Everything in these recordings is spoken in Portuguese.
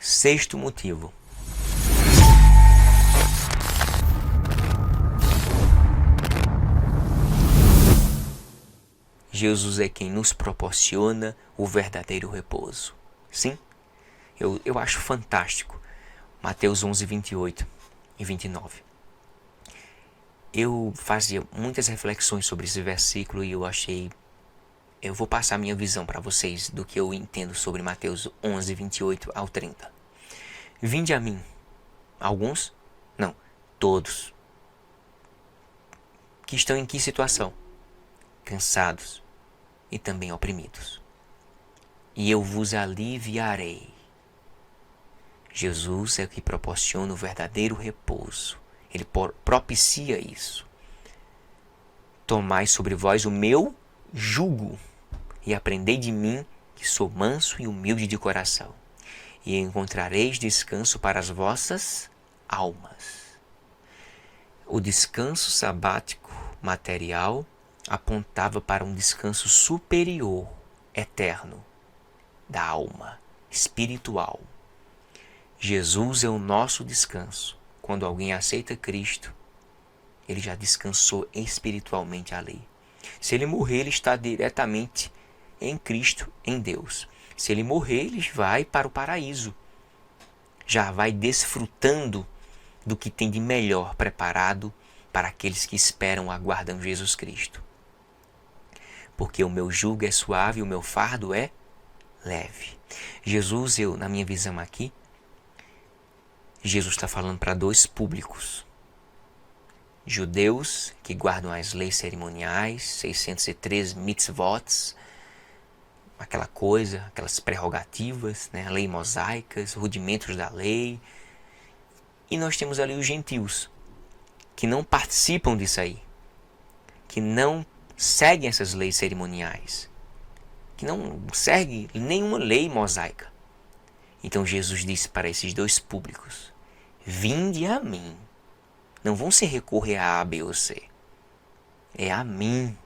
Sexto motivo. Jesus é quem nos proporciona o verdadeiro repouso. Sim, eu acho fantástico. Mateus 11, 28 e 29. Eu fazia muitas reflexões sobre esse versículo e eu vou passar a minha visão para vocês do que eu entendo sobre Mateus 11, 28 ao 30. Vinde a mim. Alguns? Não, todos. Que estão em que situação? Cansados e também oprimidos. E eu vos aliviarei. Jesus é o que proporciona o verdadeiro repouso. Ele propicia isso. Tomai sobre vós o meu jugo e aprendei de mim, que sou manso e humilde de coração, e encontrareis descanso para as vossas almas. O descanso sabático material apontava para um descanso superior, eterno, da alma, espiritual. Jesus é o nosso descanso. Quando alguém aceita Cristo, ele já descansou espiritualmente ali. Se ele morrer, ele está diretamente em Cristo, em Deus. Se ele morrer, ele vai para o paraíso. Já vai desfrutando do que tem de melhor preparado para aqueles que esperam, aguardam Jesus Cristo. Porque o meu jugo é suave e o meu fardo é leve. Jesus, na minha visão aqui, Jesus está falando para dois públicos. Judeus que guardam as leis cerimoniais, 613 mitzvot, aquelas prerrogativas, né? Lei mosaicas, rudimentos da lei. E nós temos ali os gentios, que não participam disso aí, que não seguem essas leis cerimoniais, que não seguem nenhuma lei mosaica. Então Jesus disse para esses dois públicos: vinde a mim. Não vão se recorrer a A, B ou C. É a mim.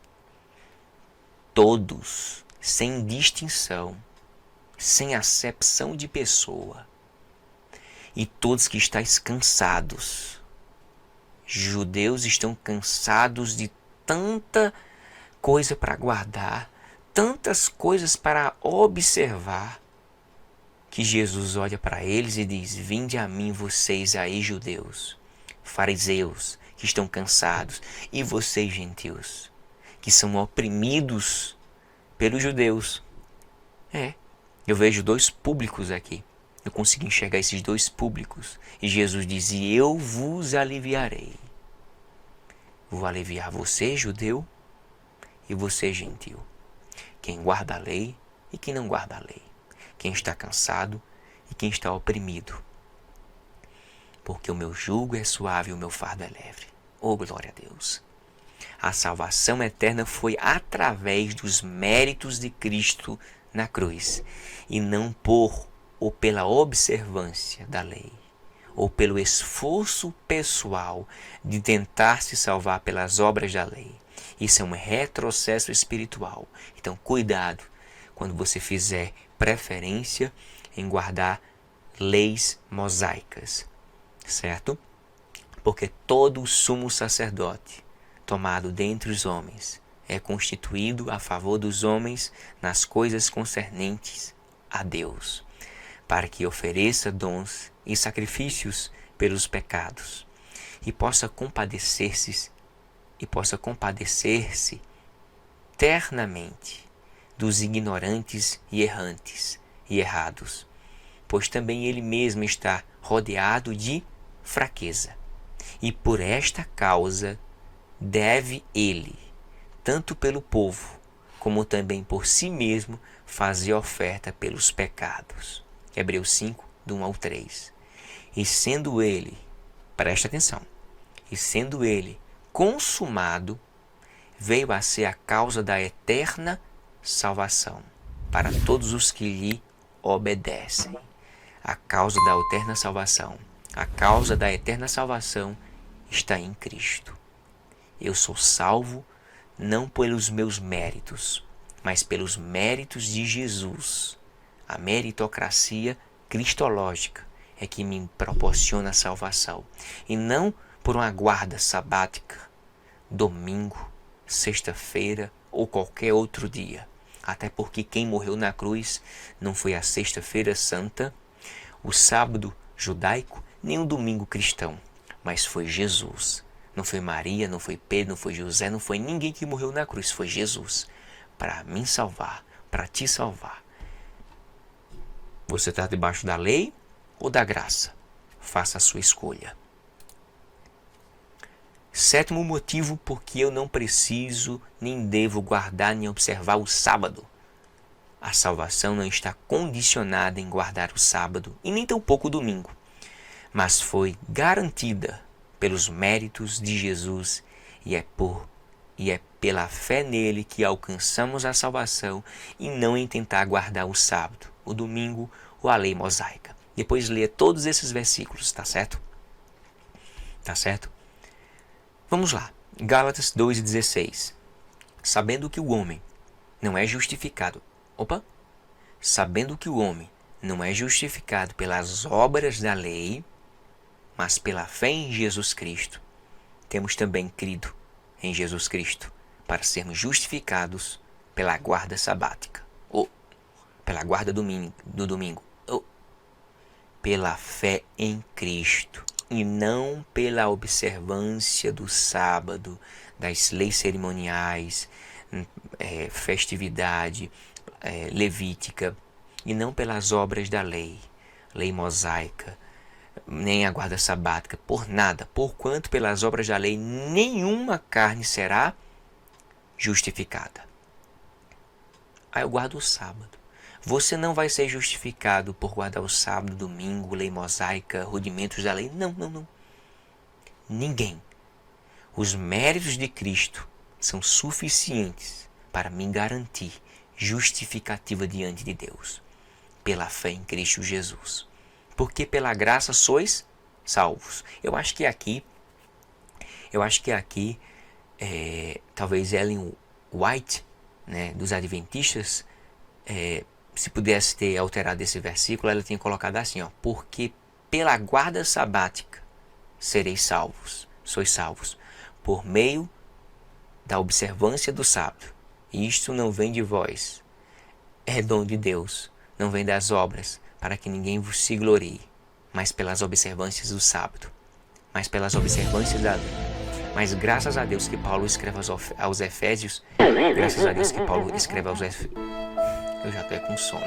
Todos, sem distinção, sem acepção de pessoa. E todos que estáis cansados. Judeus estão cansados de tanta coisa para guardar, tantas coisas para observar, que Jesus olha para eles e diz: vinde a mim vocês aí, judeus, fariseus, que estão cansados, e vocês, gentios, que são oprimidos pelos judeus. Eu vejo dois públicos aqui. Eu consegui enxergar esses dois públicos. E Jesus diz: e eu vos aliviarei. Vou aliviar você, judeu, e você, gentil. Quem guarda a lei e quem não guarda a lei. Quem está cansado e quem está oprimido. Porque o meu jugo é suave e o meu fardo é leve. Oh, glória a Deus! A salvação eterna foi através dos méritos de Cristo na cruz. E não por ou pela observância da lei. Ou pelo esforço pessoal de tentar se salvar pelas obras da lei. Isso é um retrocesso espiritual. Então, cuidado quando você fizer preferência em guardar leis mosaicas, certo? Porque todo o sumo sacerdote tomado dentre os homens é constituído a favor dos homens nas coisas concernentes a Deus, para que ofereça dons e sacrifícios pelos pecados e possa compadecer-se ternamente dos ignorantes e errantes e errados, pois também ele mesmo está rodeado de fraqueza. E por esta causa deve ele, tanto pelo povo, como também por si mesmo, fazer oferta pelos pecados. Hebreus 5, do 1 ao 3. E sendo ele, presta atenção, e sendo ele consumado, veio a ser a causa da eterna salvação para todos os que lhe obedecem. A causa da eterna salvação. A causa da eterna salvação está em Cristo. Eu sou salvo não pelos meus méritos, mas pelos méritos de Jesus. A meritocracia cristológica é que me proporciona a salvação. E não por uma guarda sabática, domingo, sexta-feira ou qualquer outro dia. Até porque quem morreu na cruz não foi a sexta-feira santa, o sábado judaico, nem o domingo cristão, mas foi Jesus. Não foi Maria, não foi Pedro, não foi José, não foi ninguém que morreu na cruz, foi Jesus. Para me salvar, para te salvar. Você está debaixo da lei ou da graça? Faça a sua escolha. Sétimo motivo por que eu não preciso nem devo guardar nem observar o sábado. A salvação não está condicionada em guardar o sábado e nem tampouco o domingo, mas foi garantida pelos méritos de Jesus e é pela fé nele que alcançamos a salvação e não em tentar guardar o sábado, o domingo ou a lei mosaica. Depois leia todos esses versículos, tá certo? Tá certo? Vamos lá. Gálatas 2,16. Sabendo que o homem não é justificado. Sabendo que o homem não é justificado pelas obras da lei, mas pela fé em Jesus Cristo, temos também crido em Jesus Cristo para sermos justificados pela guarda sabática, ou pela guarda do domingo, ou pela fé em Cristo, e não pela observância do sábado, das leis cerimoniais, festividade levítica, e não pelas obras da lei mosaica, nem a guarda sabática, por nada, porquanto pelas obras da lei nenhuma carne será justificada. Aí eu guardo o sábado. Você não vai ser justificado por guardar o sábado, domingo, lei mosaica, rudimentos da lei. Não. Ninguém. Os méritos de Cristo são suficientes para me garantir justificativa diante de Deus, pela fé em Cristo Jesus. Porque pela graça sois salvos. Eu acho que aqui, talvez Ellen White, né, dos Adventistas, se pudesse ter alterado esse versículo, ela tinha colocado assim, porque pela guarda sabática sois salvos, por meio da observância do sábado. Isto não vem de vós, é dom de Deus, não vem das obras, para que ninguém vos se glorie, mas pelas observâncias do sábado, mas pelas observâncias da lei. Mas graças a Deus que Paulo escreve aos Efésios, eu já estou com sono.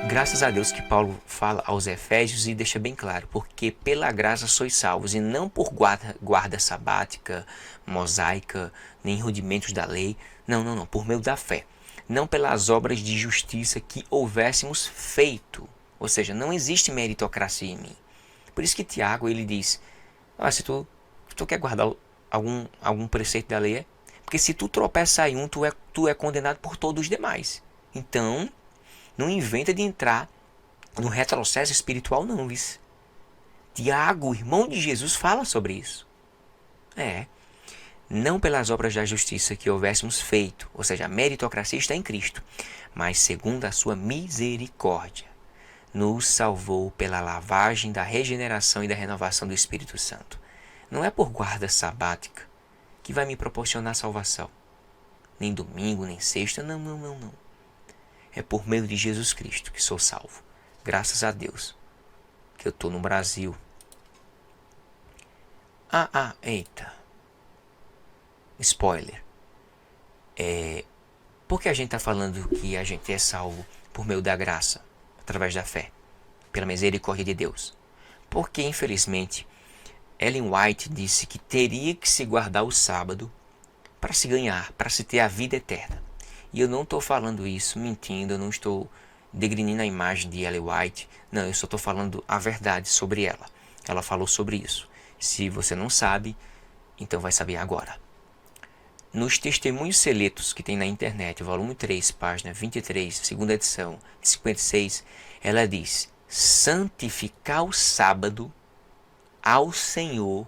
Graças a Deus que Paulo fala aos Efésios e deixa bem claro, porque pela graça sois salvos, e não por guarda sabática, mosaica, nem rudimentos da lei, não, por meio da fé. Não pelas obras de justiça que houvéssemos feito. Ou seja, não existe meritocracia em mim. Por isso que Tiago, ele diz, se tu quer guardar algum preceito da lei, porque se tu tropeçar em um, tu é condenado por todos os demais. Então, não inventa de entrar no retrocesso espiritual não, viu? Tiago, irmão de Jesus, fala sobre isso. Não pelas obras da justiça que houvéssemos feito, ou seja, a meritocracia está em Cristo, mas segundo a sua misericórdia, nos salvou pela lavagem da regeneração e da renovação do Espírito Santo. Não é por guarda sabática que vai me proporcionar salvação. Nem domingo, nem sexta, não. É por meio de Jesus Cristo que sou salvo. Graças a Deus que eu estou no Brasil. Eita. Spoiler. Por que a gente está falando que a gente é salvo por meio da graça, através da fé, pela misericórdia de Deus? Porque, infelizmente, Ellen White disse que teria que se guardar o sábado para se ganhar, para se ter a vida eterna. E eu não estou falando isso mentindo, eu não estou degrinindo a imagem de Ellen White. Não, eu só estou falando a verdade sobre ela. Ela falou sobre isso. Se você não sabe, então vai saber agora. Nos testemunhos seletos que tem na internet, volume 3, página 23, segunda edição, de 56, ela diz: santificar o sábado ao Senhor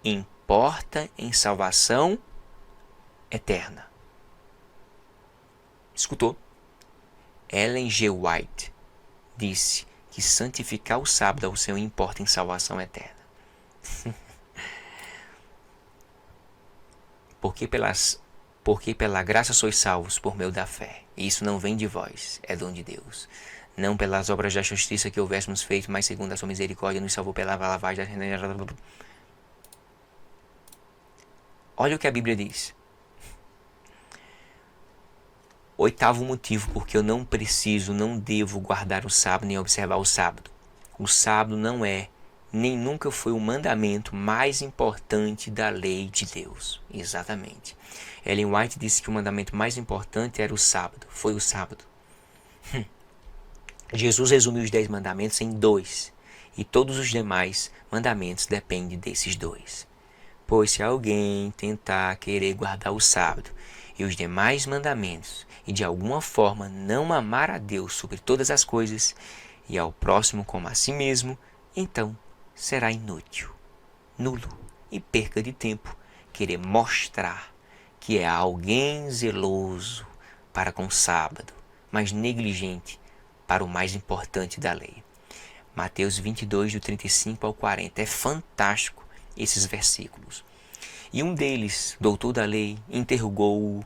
importa em salvação eterna. Escutou? Ellen G. White disse que santificar o sábado ao Senhor importa em salvação eterna. Porque pela graça sois salvos por meio da fé. E isso não vem de vós, é dom de Deus. Não pelas obras da justiça que houvéssemos feito, mas segundo a sua misericórdia nos salvou pela lavagem da... Olha o que a Bíblia diz. 8º motivo porque eu não preciso, não devo guardar o sábado nem observar o sábado. O sábado não é, nem nunca foi o mandamento mais importante da lei de Deus. Exatamente. Ellen White disse que o mandamento mais importante era o sábado. Foi o sábado. Jesus resumiu os 10 mandamentos em 2. E todos os demais mandamentos dependem desses 2. Pois se alguém tentar querer guardar o sábado e os demais mandamentos, e de alguma forma não amar a Deus sobre todas as coisas, e ao próximo como a si mesmo, então será inútil, nulo e perca de tempo querer mostrar que é alguém zeloso para com o sábado, mas negligente para o mais importante da lei. Mateus 22, do 35 ao 40. É fantástico esses versículos. E um deles, doutor da lei, interrogou-o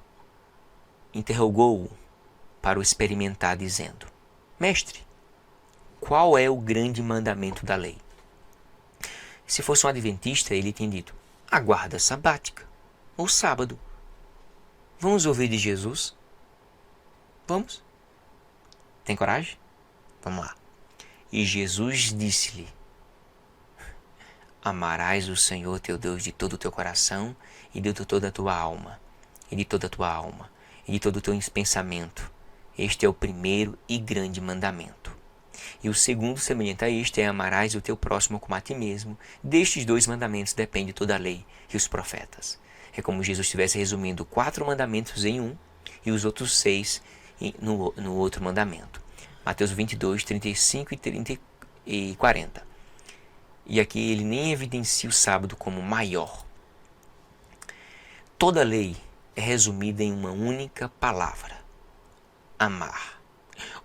para o experimentar, dizendo: Mestre, qual é o grande mandamento da lei? Se fosse um adventista, ele tinha dito: a guarda sabática, ou sábado. Vamos ouvir de Jesus? Vamos? Tem coragem? Vamos lá. E Jesus disse-lhe: amarás o Senhor teu Deus de todo o teu coração, e de toda a tua alma, e de toda a tua alma, e de todo o teu pensamento. Este é o primeiro e grande mandamento. E o segundo, semelhante a este, é: amarás o teu próximo como a ti mesmo. Destes 2 mandamentos depende toda a lei e os profetas. É como se Jesus estivesse resumindo 4 mandamentos em um e os outros 6 no outro mandamento. Mateus 22, 35 e 40. E aqui ele nem evidencia o sábado como maior. Toda lei é resumida em uma única palavra: amar.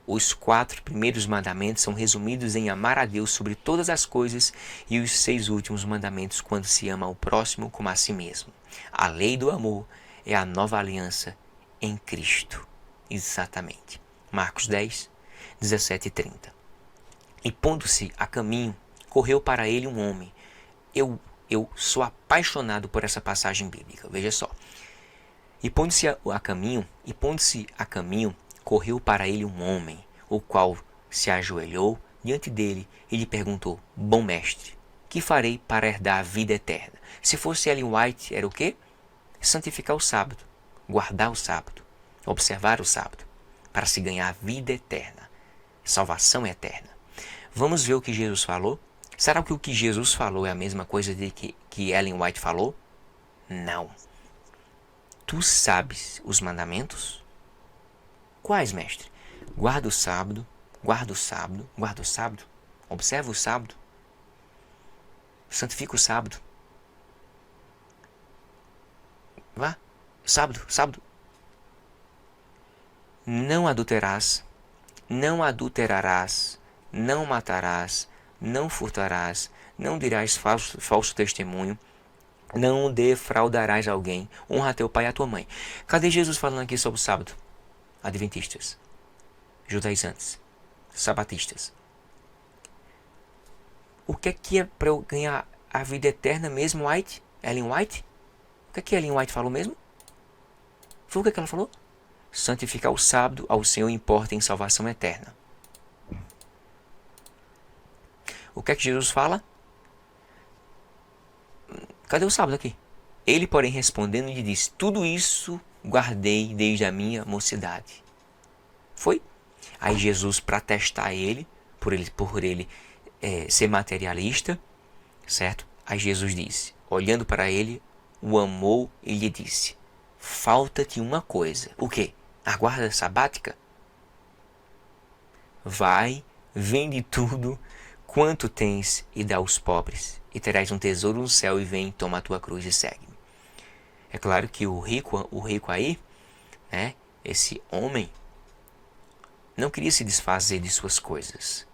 Os 4 primeiros mandamentos são resumidos em amar a Deus sobre todas as coisas, e os 6 últimos mandamentos quando se ama ao próximo como a si mesmo. A lei do amor é a nova aliança em Cristo. Exatamente. Marcos 10, 17 e 30. E pondo-se a caminho, correu para ele um homem. Eu sou apaixonado por essa passagem bíblica. Veja só. E pondo-se a caminho, correu para ele um homem, o qual se ajoelhou diante dele e lhe perguntou: Bom mestre, que farei para herdar a vida eterna? Se fosse Ellen White, era o quê? Santificar o sábado, guardar o sábado, observar o sábado, para se ganhar a vida eterna, salvação eterna. Vamos ver o que Jesus falou? Será que o que Jesus falou é a mesma coisa de que Ellen White falou? Não. Tu sabes os mandamentos? Quais, mestre? Guarda o sábado, guarda o sábado, guarda o sábado, observa o sábado, santifica o sábado. Vá, sábado, sábado. Não adulterarás, não adulterarás, não matarás, não furtarás, não dirás falso testemunho, não defraudarás alguém, honra teu pai e a tua mãe. Cadê Jesus falando aqui sobre o sábado? Adventistas, judaizantes, sabatistas. O que é para eu ganhar a vida eterna mesmo, White? Ellen White? O que Ellen White falou mesmo? Foi o que ela falou? Santificar o sábado ao Senhor importa em salvação eterna. O que Jesus fala? Cadê o sábado aqui? Ele, porém, respondendo, lhe disse: tudo isso guardei desde a minha mocidade. Foi? Aí Jesus, para testar ele, por ele ser materialista, certo? Aí Jesus disse, olhando para ele, o amou e lhe disse: falta-te uma coisa. O quê? A guarda sabática? Vai, vende tudo quanto tens e dá aos pobres, e terás um tesouro no céu, e vem, toma a tua cruz e segue-me. É claro que o rico aí, né, esse homem, não queria se desfazer de suas coisas.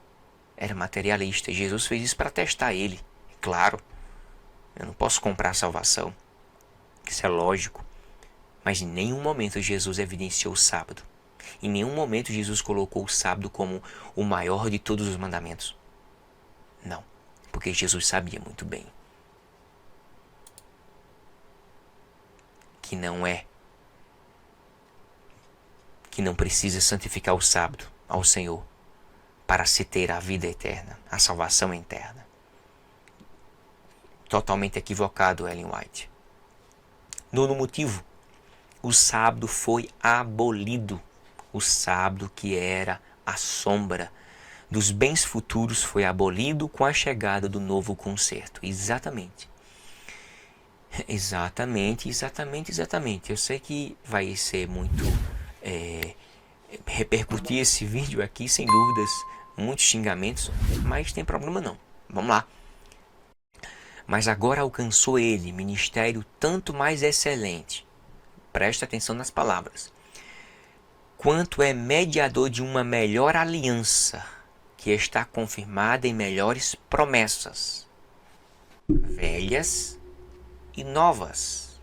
Era materialista. Jesus fez isso para testar ele. Claro, eu não posso comprar a salvação. Isso é lógico. Mas em nenhum momento Jesus evidenciou o sábado. Em nenhum momento Jesus colocou o sábado como o maior de todos os mandamentos. Não, porque Jesus sabia muito bem que não precisa santificar o sábado ao Senhor para se ter a vida eterna, a salvação eterna. Totalmente equivocado, Ellen White. Nono motivo, o sábado foi abolido. O sábado, que era a sombra dos bens futuros, foi abolido com a chegada do novo concerto. Exatamente. Exatamente. Eu sei que vai ser muito... repercutir esse vídeo aqui, sem dúvidas, muitos xingamentos, mas tem problema não. Vamos lá. Mas agora alcançou ele ministério tanto mais excelente. Presta atenção nas palavras. Quanto é mediador de uma melhor aliança, que está confirmada em melhores promessas, velhas e novas.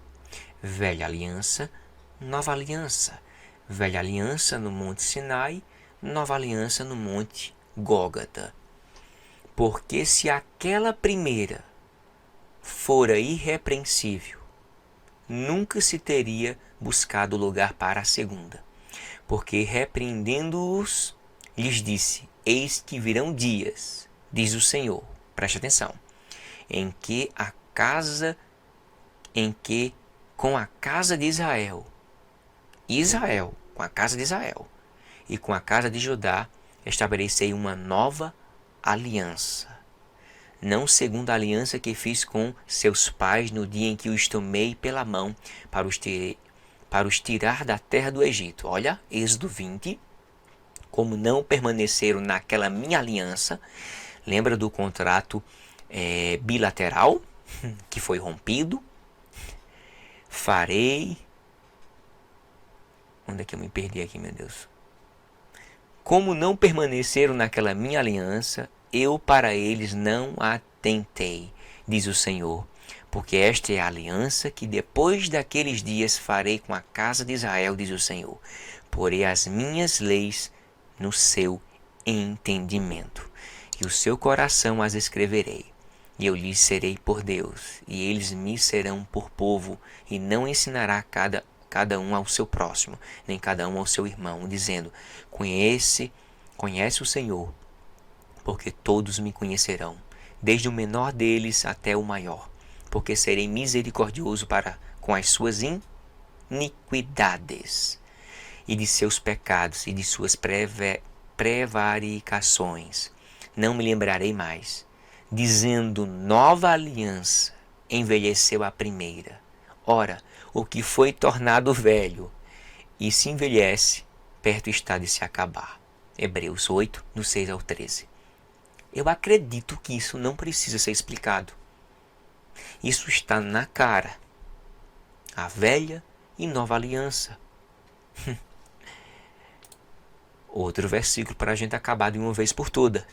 Velha aliança, nova aliança. Velha aliança no Monte Sinai, nova aliança no Monte Gólgota. Porque se aquela primeira fora irrepreensível, nunca se teria buscado lugar para a segunda. Porque repreendendo-os, lhes disse: eis que virão dias, diz o Senhor, preste atenção, em que com a casa de Israel, com a casa de Israel e com a casa de Judá, estabelecei uma nova aliança. Não segundo a aliança que fiz com seus pais no dia em que os tomei pela mão para os tirar da terra do Egito. Olha, Êxodo 20. Como não permaneceram naquela minha aliança, lembra do contrato bilateral que foi rompido? Farei... Onde é que eu me perdi aqui, meu Deus? Como não permaneceram naquela minha aliança, eu para eles não atentei, diz o Senhor. Porque esta é a aliança que depois daqueles dias farei com a casa de Israel, diz o Senhor. Porei as minhas leis no seu entendimento, e o seu coração as escreverei. E eu lhes serei por Deus, e eles me serão por povo, e não ensinará cada um ao seu próximo, nem cada um ao seu irmão, dizendo: conhece o Senhor, porque todos me conhecerão, desde o menor deles até o maior, porque serei misericordioso com as suas iniquidades, e de seus pecados e de suas prevaricações não me lembrarei mais. Dizendo: nova aliança envelheceu a primeira. Ora, o que foi tornado velho e se envelhece, perto está de se acabar. Hebreus 8, do 6 ao 13. Eu acredito que isso não precisa ser explicado. Isso está na cara. A velha e nova aliança. Outro versículo para a gente acabar de uma vez por todas.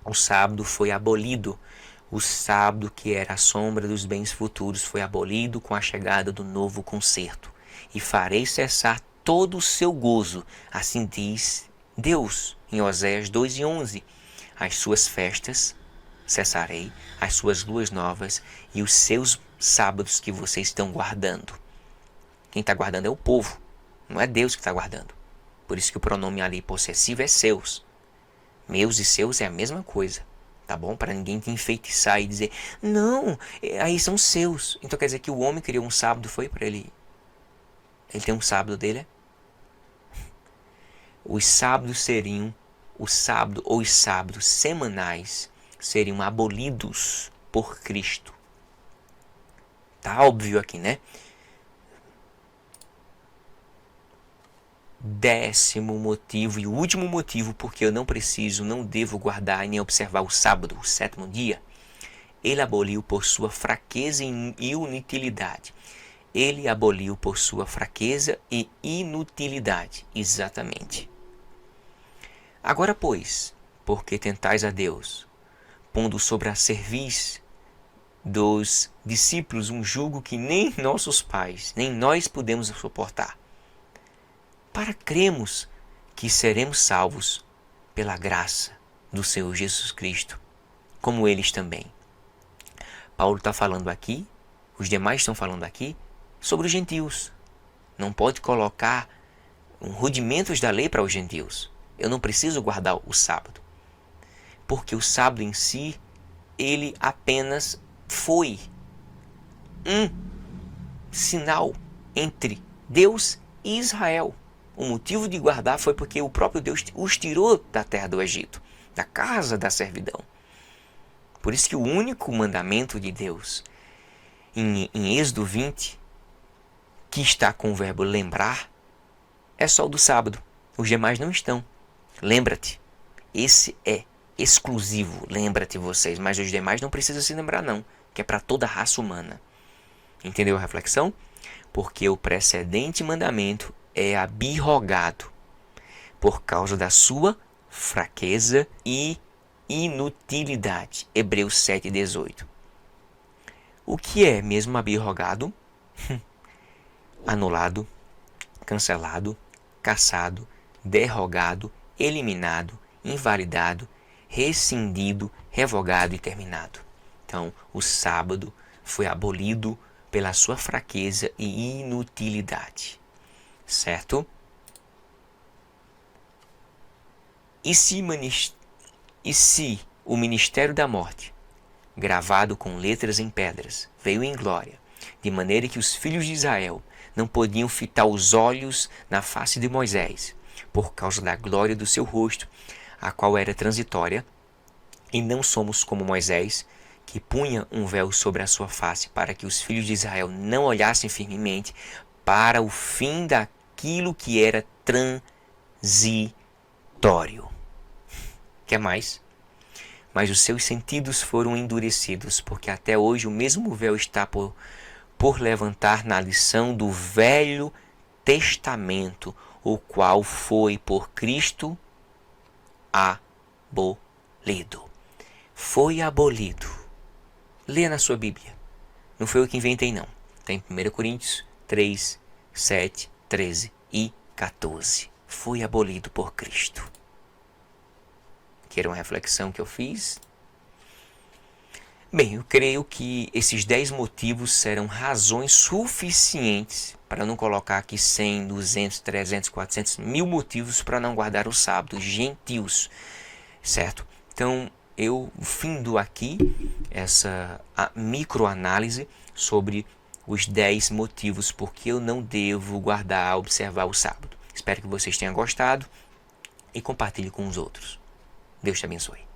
O sábado foi abolido. O sábado, que era a sombra dos bens futuros, foi abolido com a chegada do novo concerto. E farei cessar todo o seu gozo. Assim diz Deus em Oséias 2:11. As suas festas cessarei, as suas luas novas e os seus sábados que vocês estão guardando. Quem está guardando é o povo, não é Deus que está guardando. Por isso que o pronome ali possessivo é seus. Meus e seus é a mesma coisa, tá bom? Para ninguém te enfeitiçar e dizer: não, aí são seus. Então quer dizer que o homem criou um sábado, foi para ele. Ele tem um sábado dele, é? Os sábados seriam, os sábados semanais seriam abolidos por Cristo. Tá óbvio aqui, né? 10º motivo e o último motivo porque eu não devo guardar e nem observar o sábado, o 7º dia. Ele aboliu por sua fraqueza e inutilidade. ele aboliu por sua fraqueza e inutilidade. Exatamente. Agora, pois, porque tentais a Deus, pondo sobre a cerviz dos discípulos um jugo que nem nossos pais, nem nós podemos suportar, para cremos que seremos salvos pela graça do Senhor Jesus Cristo, como eles também. Paulo está falando aqui, os demais estão falando aqui, sobre os gentios. Não pode colocar rudimentos da lei para os gentios. Eu não preciso guardar o sábado, porque o sábado em si, ele apenas foi um sinal entre Deus e Israel. O motivo de guardar foi porque o próprio Deus os tirou da terra do Egito, da casa da servidão. Por isso que o único mandamento de Deus em Êxodo 20, que está com o verbo lembrar, é só o do sábado. Os demais não estão. Lembra-te. Esse é exclusivo. Lembra-te vocês. Mas os demais não precisam se lembrar não. Que é para toda a raça humana. Entendeu a reflexão? Porque o precedente mandamento é abirrogado por causa da sua fraqueza e inutilidade. Hebreus 7,18. O que é mesmo abirrogado? Anulado, cancelado, cassado, derrogado, eliminado, invalidado, rescindido, revogado e terminado. Então, o sábado foi abolido pela sua fraqueza e inutilidade. Certo? E se o ministério da morte, gravado com letras em pedras, veio em glória, de maneira que os filhos de Israel não podiam fitar os olhos na face de Moisés, por causa da glória do seu rosto, a qual era transitória, e não somos como Moisés, que punha um véu sobre a sua face, para que os filhos de Israel não olhassem firmemente para o fim daquilo que era transitório. Quer mais? Mas os seus sentidos foram endurecidos, porque até hoje o mesmo véu está por levantar na lição do Velho Testamento, o qual foi por Cristo abolido. Foi abolido. Leia na sua Bíblia. Não foi eu que inventei, não. Está em 1 Coríntios 3, 7, 13 e 14. Foi abolido por Cristo. Que era uma reflexão que eu fiz. Bem, eu creio que esses 10 motivos serão razões suficientes para não colocar aqui 100, 200, 300, 400, 1000 motivos para não guardar o sábado, gentios, certo? Então, eu findo aqui essa microanálise sobre os 10 motivos por que eu não devo guardar, observar o sábado. Espero que vocês tenham gostado e compartilhe com os outros. Deus te abençoe.